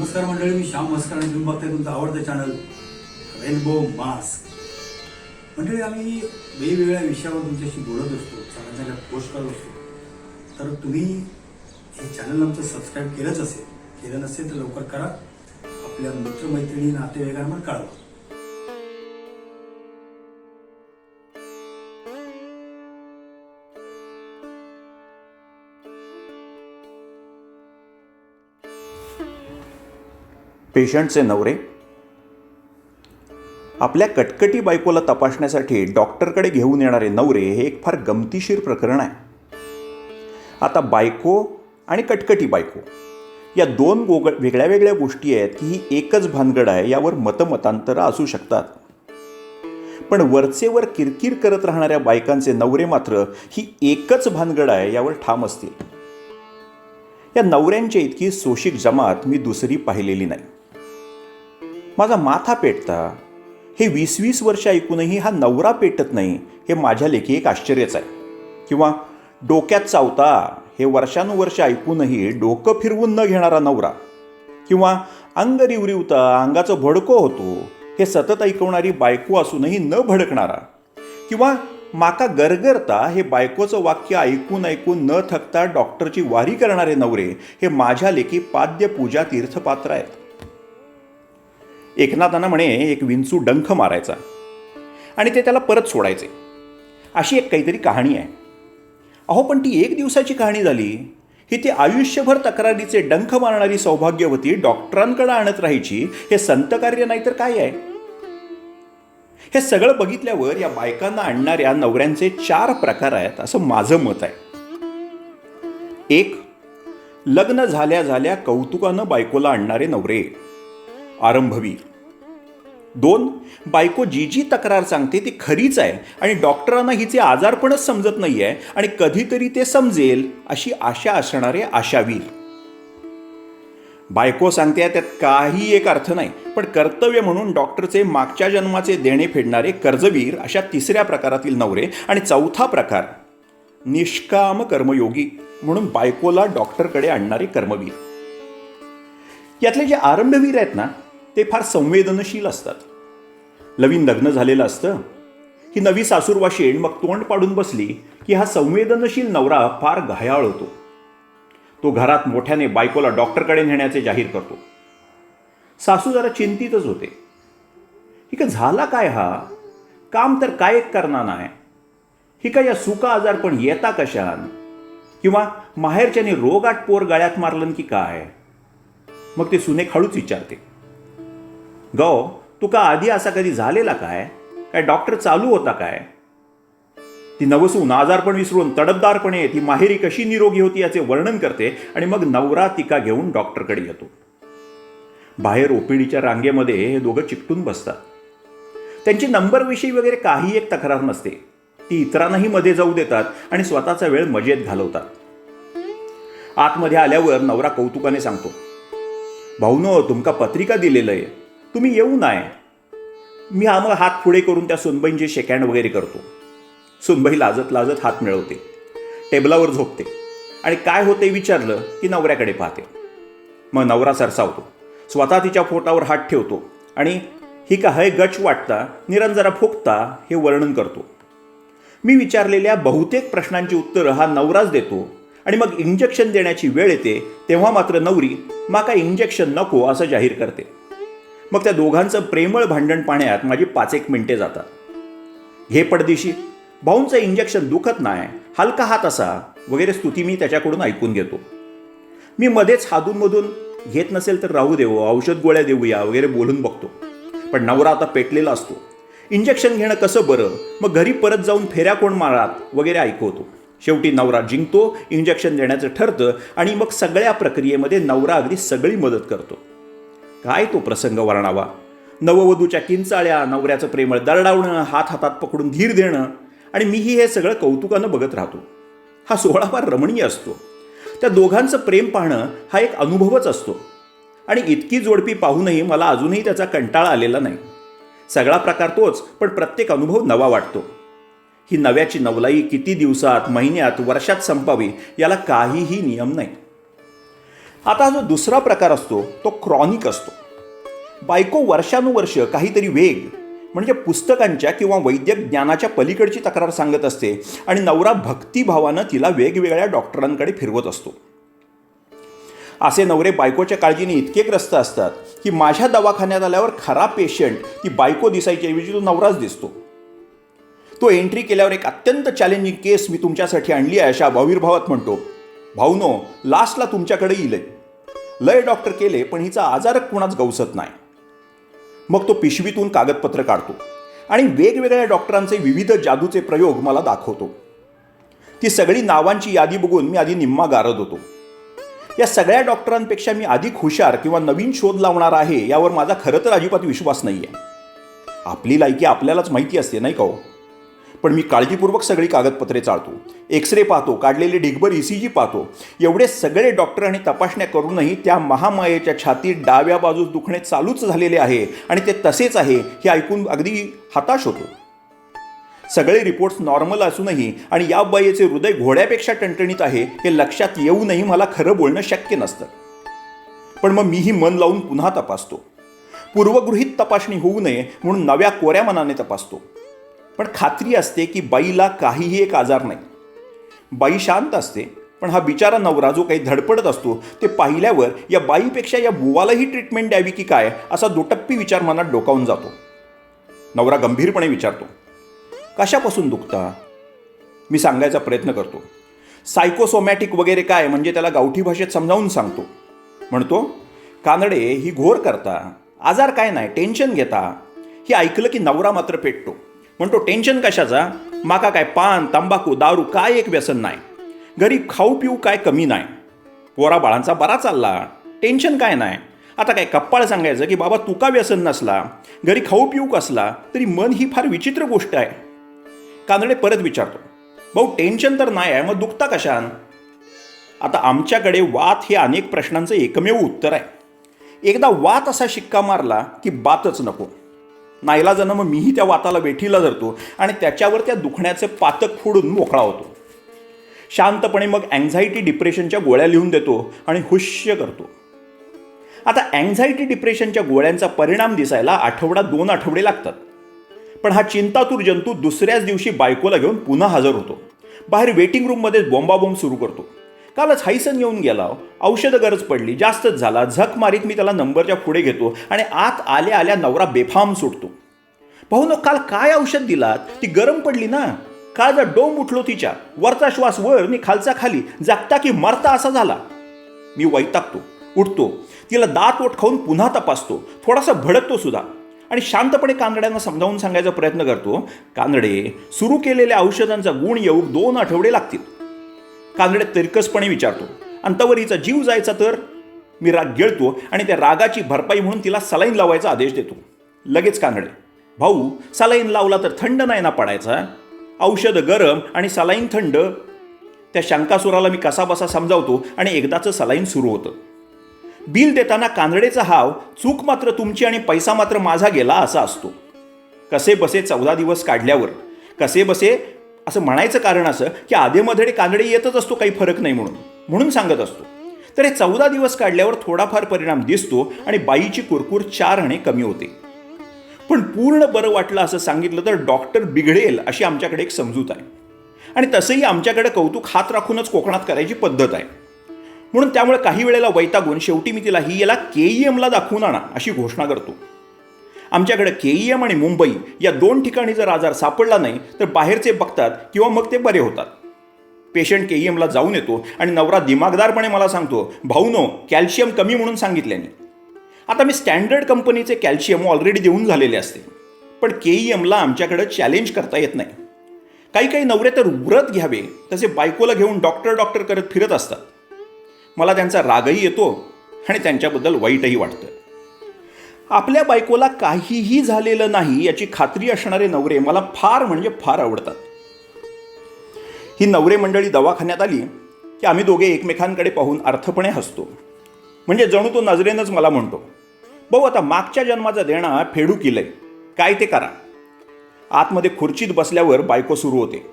नमस्कार मंडळी, मी श्याम मस्कर आणि तुम्ही बघताय तुमचं आवडतं चॅनल रेनबो मास्क. मंडळी, आम्ही वेगवेगळ्या विषयावर तुमच्याशी बोलत असतो, चांगल्या पोस्ट करत असतो. तर तुम्ही हे चॅनल आमचं सबस्क्राईब केलंच असेल, केलं नसेल तर लवकर करा. आपल्या मित्रमैत्रिणी नातेवाईकांवर कळवा. पेशंटचे नवरे. आपल्या कटकटी बायकोला तपासण्यासाठी डॉक्टरकडे घेऊन येणारे नवरे हे एक फार गमतीशीर प्रकरण आहे. आता बायको आणि कटकटी बायको या दोन वेगळ्या वेगळ्या गोष्टी आहेत की ही एकच भानगड आहे, यावर मतमतांतरं असू शकतात. पण वरचेवर किरकिर करत राहणाऱ्या बायकांचे नवरे मात्र ही एकच भानगड आहे यावर ठाम असतील. या नवऱ्यांच्या इतकी सोशिक जमात मी दुसरी पाहिलेली नाही. माझा माथा पेटता हे 20-20 वर्ष ऐकूनही हा नवरा पेटत नाही, हे माझ्या लेखी एक आश्चर्यच आहे. किंवा डोक्यात चावता हे वर्षानुवर्ष ऐकूनही डोकं फिरवून न घेणारा नवरा, किंवा अंग रिवरिवता अंगाचं भडको होतो हे सतत ऐकवणारी बायको असूनही न भडकणारा, किंवा माका गरगरता हे बायकोचं वाक्य ऐकून ऐकून न थकता डॉक्टरची वारी करणारे नवरे हे माझ्या लेखी पाद्य पूजा तीर्थपात्र आहेत. एकनाथानं म्हणे एक विंचू डंख मारायचा आणि ते त्याला परत सोडायचे, अशी एक काहीतरी कहाणी आहे. अहो, पण ती एक दिवसाची कहाणी झाली. ही ती आयुष्यभर तक्रारीचे डंख मारणारी सौभाग्यवती डॉक्टरांकडे आणत राहायची, हे संतकार्य नाही तर काय आहे? हे सगळं बघितल्यावर या बायकांना आणणाऱ्या नवऱ्यांचे 4 प्रकार आहेत असं माझं मत आहे. 1. लग्न झाल्या झाल्या कौतुकानं बायकोला आणणारे नवरे, आरंभवीर. 2. बायको जी जी तक्रार सांगते ती खरीच आहे आणि डॉक्टरांना हिचे आजारपणच समजत नाही आहे आणि कधीतरी ते समजेल अशी आशा असणारे आशावीर. बायको सांगते त्यात काही एक अर्थ नाही, पण कर्तव्य म्हणून डॉक्टरचे मागच्या जन्माचे देणे फेडणारे कर्जवीर, अशा 3ऱ्या प्रकारातील नवरे. आणि 4था प्रकार निष्काम कर्मयोगी म्हणून बायकोला डॉक्टरकडे आणणारे कर्मवीर. यातले जे आरंभवीर आहेत ना, ते फार संवेदनशील असतात. नवीन लग्न झालेलं असतं, ही नवी सासूरवाशीण मग तोंड पाडून बसली की हा संवेदनशील नवरा फार घायाळ होतो. तो घरात मोठ्याने बायकोला डॉक्टरकडे नेण्याचे जाहीर करतो. सासू जरा चिंतितच होते. ही का झाला काय, हा काम तर काय करणार नाही, ही का या सुका आजार पण येता कशान, किंवा माहेरच्याने रोगाट पोर गळ्यात मारलन की काय. मग ते सुनेक हळूच विचारते, गौ तुका आधी असा कधी झालेला काय, काय डॉक्टर चालू होता काय. ती नवसून आजारपण विसरून तडफदारपणे ती माहेरी कशी निरोगी होती याचे वर्णन करते आणि मग नवरा तिका घेऊन डॉक्टरकडे येतो. बाहेर ओपीडीच्या रांगेमध्ये हे दोघं चिकटून बसतात. त्यांची नंबरविषयी वगैरे काही एक तक्रार नसते. ती इतरांनाही मध्ये जाऊ देतात आणि स्वतःचा वेळ मजेत घालवतात. आतमध्ये आल्यावर नवरा कौतुकाने सांगतो, भाऊनो तुमका पत्रिका दिलेलं आहे, तुम्ही येऊ नये. मी मग हात पुढे करून त्या सुनबाईंची शेकहँड वगैरे करतो. सुनबाई लाजत लाजत हात मिळवते, टेबलावर झोपते आणि काय होते विचारलं की नवऱ्याकडे पाहते. मग नवरा सरसावतो, स्वतः तिच्या पोटावर हात ठेवतो आणि ही का हय गच वाटता निरंजरा फुकता हे वर्णन करतो. मी विचारलेल्या बहुतेक प्रश्नांची उत्तरं हा नवराच देतो आणि मग इंजेक्शन देण्याची वेळ येते तेव्हा मात्र नवरी माका इंजेक्शन नको असं जाहीर करते. मग त्या दोघांचं प्रेमळ भांडण पाहण्यात माझी 5-1 मिनिटे जातात. घे पडदिशी, भाऊंचं इंजेक्शन दुखत नाही, हलका हात असा वगैरे स्तुती मी त्याच्याकडून ऐकून घेतो. मी मध्येच हादूनमधून घेत नसेल तर राहू देऊ, औषध गोळ्या देऊया वगैरे बोलून बघतो. पण नवरा आता पेटलेला असतो. इंजेक्शन घेणं कसं बरं, मग घरी परत जाऊन फेऱ्या कोण मारात वगैरे ऐकवतो. शेवटी नवरा जिंकतो, इंजेक्शन देण्याचं ठरतं आणि मग सगळ्या प्रक्रियेमध्ये नवरा अगदी सगळी मदत करतो. काय तो प्रसंग वर्णावा. नववधूच्या किंचाळ्या, नवऱ्याचं प्रेमळ दरडावणं, हात हातात पकडून धीर देणं, आणि मीही हे सगळं कौतुकानं बघत राहतो. हा सोहळा फार रमणीय असतो. त्या दोघांचं प्रेम पाहणं हा एक अनुभवच असतो आणि इतकी जोडपी पाहूनही मला अजूनही त्याचा कंटाळा आलेला नाही. सगळा प्रकार तोच, पण प्रत्येक अनुभव नवा वाटतो. ही नव्याची नवलाई किती दिवसात, महिन्यात, वर्षात संपावी याला काहीही नियम नाही. आता जो दुसरा प्रकार असतो तो क्रॉनिक असतो. बायको वर्षानुवर्ष काहीतरी वेग म्हणजे पुस्तकांच्या किंवा वैद्यक ज्ञानाच्या पलीकडची तक्रार सांगत असते आणि नवरा भक्तिभावानं तिला वेगवेगळ्या डॉक्टरांकडे फिरवत असतो. असे नवरे बायकोच्या काळजीने इतके ग्रस्त असतात की माझ्या दवाखान्यात आल्यावर खरा पेशंट ती बायको दिसायची ऐवजी तो नवराच दिसतो. तो एंट्री केल्यावर एक अत्यंत चॅलेंजिंग केस मी तुमच्यासाठी आणली आहे अशा आविर्भावात म्हणतो, भाऊनो लास्टला तुमच्याकडे येईल. लय डॉक्टर केले पण हिचा आजार कुणाच गवसत नाही. मग तो पिशवीतून कागदपत्र काढतो आणि वेगवेगळ्या डॉक्टरांचे विविध जादूचे प्रयोग मला दाखवतो. ती सगळी नावांची यादी बघून मी आधी निम्मा गारद होतो. या सगळ्या डॉक्टरांपेक्षा मी अधिक हुशार किंवा नवीन शोध लावणार आहे यावर माझा खरं तर अजिबात विश्वास नाही आहे. आपली लायकी आपल्यालाच माहिती असते नाही का हो. पण मी काळजीपूर्वक सगळी कागदपत्रे चाळतो, एक्सरे पाहतो, काढलेले ढिगभर ECG पाहतो. एवढे सगळे डॉक्टर आणि तपासण्या करूनही त्या महामायेच्या छातीत डाव्या बाजूस दुखणे चालूच झालेले आहे आणि ते तसेच आहे हे ऐकून अगदी हताश होतो. सगळे रिपोर्ट्स नॉर्मल असूनही आणि या बाईचे हृदय घोड्यापेक्षा टणटणीत आहे हे लक्षात येऊनही मला खरं बोलणं शक्य नसतं. पण मग मीही मन लावून पुन्हा तपासतो. पूर्वगृहीत तपासणी होऊ नये म्हणून नव्या कोऱ्या मनाने तपासतो. पण खात्री असते की बाईला काहीही एक आजार नाही. बाई शांत असते, पण हा बिचारा नवरा जो काही धडपडत असतो ते पाहिल्यावर या बाईपेक्षा या बुवालाही ट्रीटमेंट द्यावी की काय असा दुटप्पी विचार मनात डोकावून जातो. नवरा गंभीरपणे विचारतो, कशापासून दुखता? मी सांगायचा प्रयत्न करतो. सायकोसोमॅटिक वगैरे काय म्हणजे त्याला गावठी भाषेत समजावून सांगतो. म्हणतो, कानडे ही घोर करता, आजार काय नाही, टेन्शन घेता. हे ऐकलं की नवरा मात्र पेटतो. म्हणतो, टेन्शन कशाचा? माका काय पान, तंबाखू, दारू काय एक व्यसन नाही. घरी खाऊ पिऊ काय कमी नाही. पोरा बाळांचा बरा चालला, टेन्शन काय नाही. आता काय कप्पाळ सांगायचं की बाबा तुका व्यसन नसला, घरी खाऊ पिऊ कसला तरी मन ही फार विचित्र गोष्ट आहे. कानडे परत विचारतो, भाऊ टेन्शन तर नाही आहे, मग दुखता कशान? आता आमच्याकडे वात हे अनेक प्रश्नांचं एकमेव उत्तर आहे. एकदा वात असा शिक्का मारला की बातच नको. नाईलाजानं मग मीही त्या वाताला वेठीला धरतो आणि त्याच्यावर त्या दुखण्याचे पातक फोडून मोकळा होतो. शांतपणे मग अँझायटी डिप्रेशनच्या गोळ्या लिहून देतो आणि हुश्य करतो. आता अँझायटी डिप्रेशनच्या गोळ्यांचा परिणाम दिसायला 1-2 आठवडे लागतात. पण हा चिंतातूर जंतू दुसऱ्याच दिवशी बायकोला घेऊन पुन्हा हजर होतो. बाहेर वेटिंग रूममध्येच बोंबाबोंब सुरू करतो. कालच हायसन येऊन गेला, औषधं गरज पडली, जास्तच झाला, झक मारीत मी त्याला नंबरच्या पुढे घेतो आणि आत आल्या आल्या नवरा बेफाम सुटतो. भाऊ काल काय औषध दिलात? ती गरम पडली ना. काल जर डोंब उठलो तिच्या, वरचा श्वास वर नि खालचा खाली, जागता की मरता असा झाला. मी वैतागतो, उठतो, तिला दात ओठ खाऊन पुन्हा तपासतो, थोडासा भडकतो सुद्धा आणि शांतपणे कानड्यांना समजावून सांगायचा प्रयत्न करतो, कानडे सुरू केलेल्या औषधांचा गुण येऊ 2 आठवडे लागतील. कानडे तिरकसपणे विचारतो, अंतवरीचा जीव जायचा तर? मी राग गिळतो आणि त्या रागाची भरपाई म्हणून तिला सलाईन लावायचा आदेश देतो. लगेच कानडे, भाऊ सलाईन लावला तर थंड नाही ना पडायचा? औषध गरम आणि सलाईन थंड. त्या शंकासुराला मी कसाबसा समजावतो आणि एकदाचं सलाईन सुरू होतं. बिल देताना कानडेचा हाव चूक मात्र तुमची आणि पैसा मात्र माझा गेला असा असतो. कसे बसे 14 दिवस काढल्यावर कसे बसे असं म्हणायचं कारण असं की आधेमध्ये कानडे येतच असतो, काही फरक नाही म्हणून सांगत असतो. तर हे 14 दिवस काढल्यावर थोडाफार परिणाम दिसतो आणि बाईची कुरकुर 4 आणे कमी होते. पण पूर्ण बरं वाटलं असं सांगितलं तर डॉक्टर बिघडेल अशी आमच्याकडे एक समजूत आहे. आणि तसंही आमच्याकडे कौतुक हात राखूनच कोकणात करायची पद्धत आहे. म्हणून त्यामुळे काही वेळेला वैतागून शेवटी मी तिला याला KEMला दाखवून आणा अशी घोषणा करतो. आमच्याकडे KEM आणि मुंबई या 2 ठिकाणी जर आजार सापडला नाही तर बाहेरचे बघतात किंवा मग ते बरे होतात. पेशंट KEMला जाऊन येतो आणि नवरा दिमागदारपणे मला सांगतो, भाऊनो कॅल्शियम कमी म्हणून सांगितल्याने. आता मी स्टँडर्ड कंपनीचे कॅल्शियम ऑलरेडी देऊन झालेले असते, पण KEMला आमच्याकडे चॅलेंज करता येत नाही. काही नवरे तर व्रत घ्यावे तसे बायकोला घेऊन डॉक्टर करत फिरत असतात. मला त्यांचा रागही येतो आणि त्यांच्याबद्दल वाईटही वाटतं. आपल्या बायकोला काहीही झालेलं नाही याची खात्री असणारे नवरे मला फार म्हणजे फार आवडतात. ही नवरे मंडळी दवाखान्यात आली की आम्ही दोघे एकमेकांकडे पाहून अर्थपणे हसतो. म्हणजे जणू तो नजरेनंच मला म्हणतो, भाऊ आता मागच्या जन्माचा देणा फेडू केलंय, काय ते करा. आतमध्ये खुर्चीत बसल्यावर बायको सुरू होते,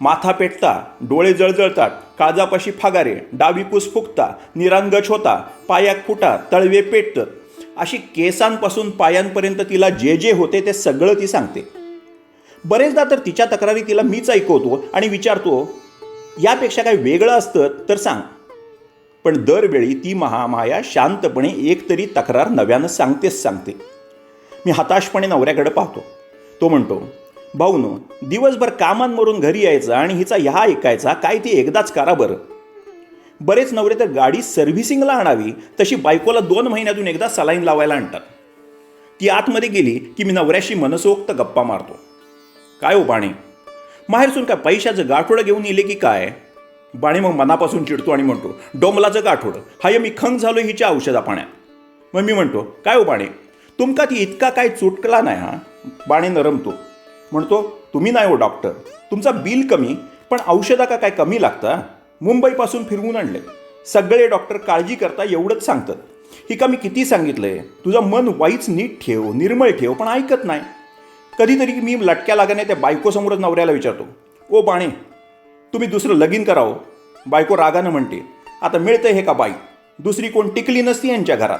माथा पेटता, डोळे जळजळतात, काळजापाशी फागारे, डावी कुस फुगता, निरांगच होता, पायाक फुटा, तळवे पेटत, अशी केसांपासून पायांपर्यंत तिला जे जे होते ते सगळं ती सांगते. बरेचदा तर तिच्या तक्रारी तिला मीच ऐकवतो आणि विचारतो, यापेक्षा काही वेगळं असतं तर सांग. पण दरवेळी ती महामाया शांतपणे एकतरी तक्रार नव्यानं सांगतेच सांगते. मी हताशपणे नवऱ्याकडे पाहतो. तो म्हणतो, भाऊनो, दिवसभर कामांवरून घरी यायचं आणि हिचा ह्या ऐकायचा, काय ती एकदाच करा बरं. बरेच नवरे तर गाडी सर्व्हिसिंगला आणावी तशी बायकोला 2 महिन्यातून एकदा सलाईन लावायला आणतात. ती आतमध्ये गेली की मी नवऱ्याशी मनसोक्त गप्पा मारतो. काय हो बाणे, माहेरसून काय पैशाचं गाठोडं घेऊन येले की काय? बाणे मग मनापासून चिडतो आणि म्हणतो, डोंबलाचं गाठोडं, हाय मी खंग झालो हिच्या औषधा पाण्यात. मग मी म्हणतो, काय हो बाणे, तुमका ती इतका काय चुटकला नाही हा? बाणे नरमतो, म्हणतो, तुम्ही नाही हो डॉक्टर, तुमचा बिल कमी पण औषधा का काय कमी लागता? मुंबईपासून फिरवून आणले, सगळे डॉक्टर काळजी करता एवढंच सांगतात. ही का मी किती सांगितलंय, तुझं मन वाईच नीट ठेव, निर्मळ ठेव, पण ऐकत नाही. कधीतरी मी लटक्या लागाने त्या बायकोसमोरच नवऱ्याला विचारतो, ओ बाणे, तुम्ही दुसरं लगीन करावं. बायको रागानं म्हणते, आता मिळतं हे का बाई, दुसरी कोण टिकली नसती यांच्या घरात.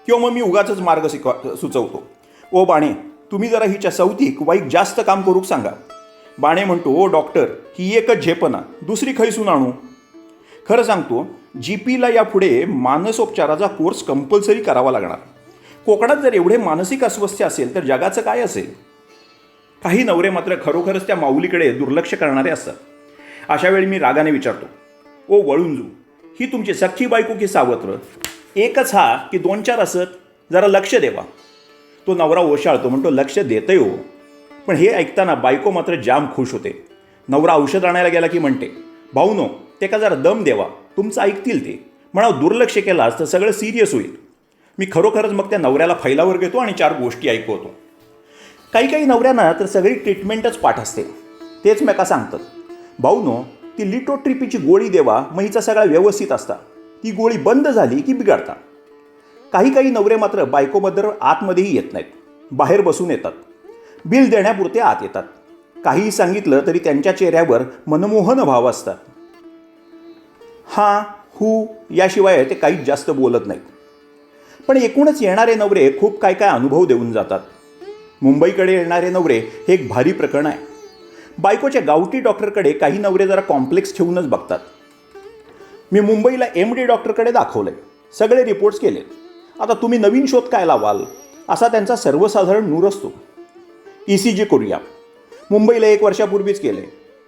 किंवा मग मी उगाचच मार्ग सुचवतो, ओ बाणे, तुम्ही जरा हिच्या सौतिक वाईक जास्त काम करूक सांगा. बाणे म्हणतो, ओ डॉक्टर, ही एकच झेपना, दुसरी खैसून आणू. खरं सांगतो, GPला यापुढे मानसोपचाराचा कोर्स कंपल्सरी करावा लागणार. कोकणात जर एवढे मानसिक अस्वस्थ असेल तर जगाचं काय असेल? काही नवरे मात्र खरोखरच त्या माऊलीकडे दुर्लक्ष करणारे असतात. अशा वेळी मी रागाने विचारतो, ओ वळुंजू, ही तुमची सख्खी बायको की सावत्र? एकच हा की 2-4 असत? जरा लक्ष देवा. तो नवरा ओशाळतो, म्हणतो, लक्ष देतंय हो. पण हे ऐकताना बायको मात्र जाम खुश होते. नवरा औषध आणायला गेला की म्हणते, भाऊनो, ते का जरा दम देवा, तुमचं ऐकतील ते. म्हणा दुर्लक्ष केलास तर सगळं सिरियस होईल. मी खरोखरच मग त्या नवऱ्याला फैलावर घेतो आणि 4 गोष्टी ऐकवतो. काही नवऱ्यांना तर सगळी ट्रीटमेंटच पाठ असते. तेच मी का सांगतात, भाऊनो, ती लिटोट्रिपीची गोळी देवा, मग हिचा सगळा व्यवस्थित असता. ती गोळी बंद झाली की बिघडता. काही नवरे मात्र बायकोबद्दल आतमध्येही येत नाहीत, बाहेर बसून येतात. बिल देण्यापुरते आत येतात. काहीही सांगितलं तरी त्यांच्या चेहऱ्यावर मनमोहन भाव असतात. हां हू याशिवाय ते काहीच जास्त बोलत नाहीत. पण एकूणच येणारे नवरे खूप काय अनुभव देऊन जातात. मुंबईकडे येणारे नवरे हे एक भारी प्रकरण आहे. बायकोच्या गावठी डॉक्टरकडे काही नवरे जरा कॉम्प्लेक्स ठेवूनच बघतात. मी मुंबईला MD डॉक्टरकडे दाखवलंय, सगळे रिपोर्ट्स केले. आता तुम्ही नवीन शोध काय लावाल असा त्यांचा सर्वसाधारण नूर असतो. ECG करूया, मुंबईला 1 वर्षापूर्वीच केले.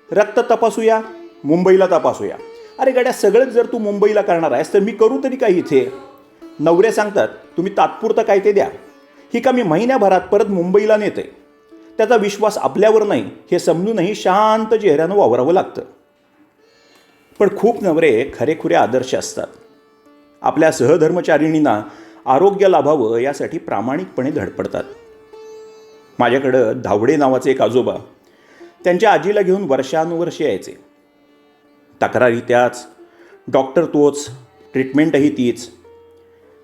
रक्त तपासूया, मुंबईला तपासूया. अरे गड्या, सगळंच जर तू मुंबईला करणार आहेस तर मी करू तरी काय इथे? नवरे सांगतात, तुम्ही तात्पुरतं काय ते द्या, ही का मी महिन्याभरात परत मुंबईला नेते. त्याचा विश्वास आपल्यावर नाही हे समजूनही शांत चेहऱ्यानं वावरावं लागतं. पण खूप नवरे खरेखुरे आदर्श असतात. आपल्या सहधर्मचारिणींना आरोग्य लाभावं यासाठी प्रामाणिकपणे धडपडतात. माझ्याकडं धावडे नावाचे एक आजोबा त्यांच्या आजीला घेऊन वर्षानुवर्षे यायचे. तक्रारी त्याच, डॉक्टर तोच, ट्रीटमेंटही तीच.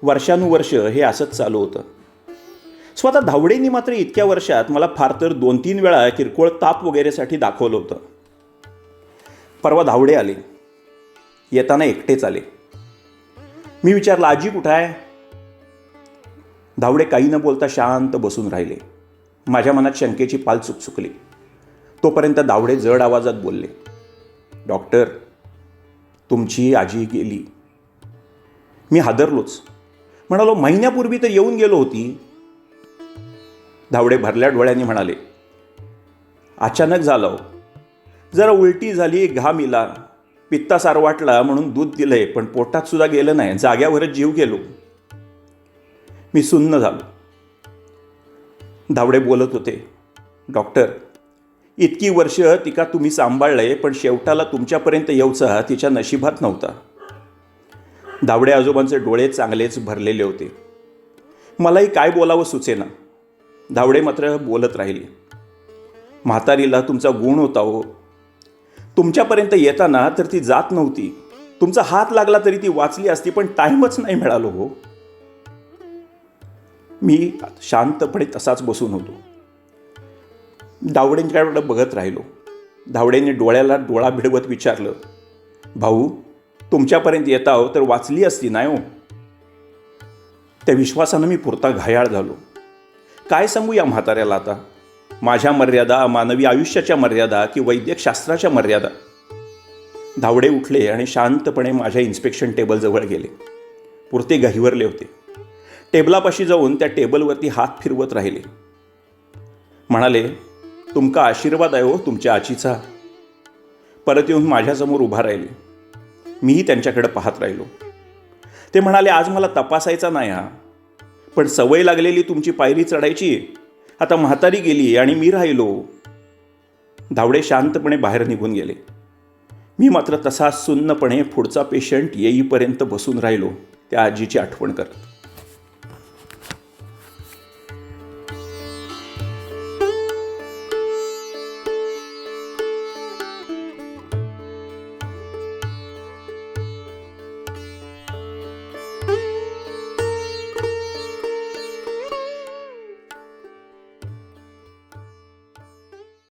वर्षानुवर्ष हे असंच चालू होतं. स्वतः धावडेंनी मात्र इतक्या वर्षात मला फार तर 2-3 वेळा किरकोळ ताप वगैरेसाठी दाखवलं होतं. परवा धावडे आले. येताना एकटेच आले. मी विचारलं, आजी कुठं आहे? धावडे काही न बोलता शांत बसून राहिले. माझ्या मनात शंकेची पाल चुकचुकली. तोपर्यंत धावडे जड आवाजात बोलले, डॉक्टर, तुमची आजी गेली. मी हादरलोच. म्हणालो, महिन्यापूर्वी तर येऊन गेलो होती. धावडे भरल्या डोळ्यांनी म्हणाले, अचानक झालं, जरा उलटी झाली, घाम इला, पित्तासार वाटला म्हणून दूध दिलंय, पण पोटात सुद्धा गेलं नाही, जाग्यावरच जीव गेलो. मी सुन्न झालो. धावडे बोलत होते, डॉक्टर, इतकी वर्ष तिका तुम्ही सांभाळलंय, पण शेवटाला तुमच्यापर्यंत येऊचा तिच्या नशिबात नव्हता. धावडे आजोबांचे डोळे चांगलेच भरलेले होते. मलाही काय बोलावं सुचेना. धावडे मात्र बोलत राहिले, म्हातारीला तुमचा गुण होता हो. तुमच्यापर्यंत येताना तर ती जात नव्हती. तुमचा हात लागला तरी ती वाचली असती, पण टाईमच नाही मिळालो हो. मी शांतपणे तसाच बसून होतो. धावडेंच्याकडे बघत राहिलो. धावडेने डोळ्याला डोळा भिडवत विचारलं, भाऊ, तुमच्यापर्यंत येत आहो तर वाचली असती नाही हो. त्या विश्वासानं मी पुरता घायाळ झालो. काय सांगू या म्हाताऱ्याला आता? माझ्या मर्यादा, मानवी आयुष्याच्या मर्यादा की वैद्यकशास्त्राच्या मर्यादा? धावडे उठले आणि शांतपणे माझ्या इन्स्पेक्शन टेबलजवळ गेले. पुरते गहिवरले होते. टेबलापाशी जाऊन त्या टेबलवरती हात फिरवत राहिले. म्हणाले, तुमका आशीर्वाद आहे हो तुमच्या आजीचा. परत येऊन माझ्यासमोर उभा राहिले. मीही त्यांच्याकडे पाहत राहिलो. ते म्हणाले, आज मला तपासायचा नाही हा, पण सवय लागलेली तुमची पायरी चढायची आता म्हातारी गेली आणि मी राहिलो. धावडे शांतपणे बाहेर निघून गेले. मी मात्र तसा सुन्नपणे पुढचा पेशंट येईपर्यंत बसून राहिलो, त्या आजीची आठवण करत.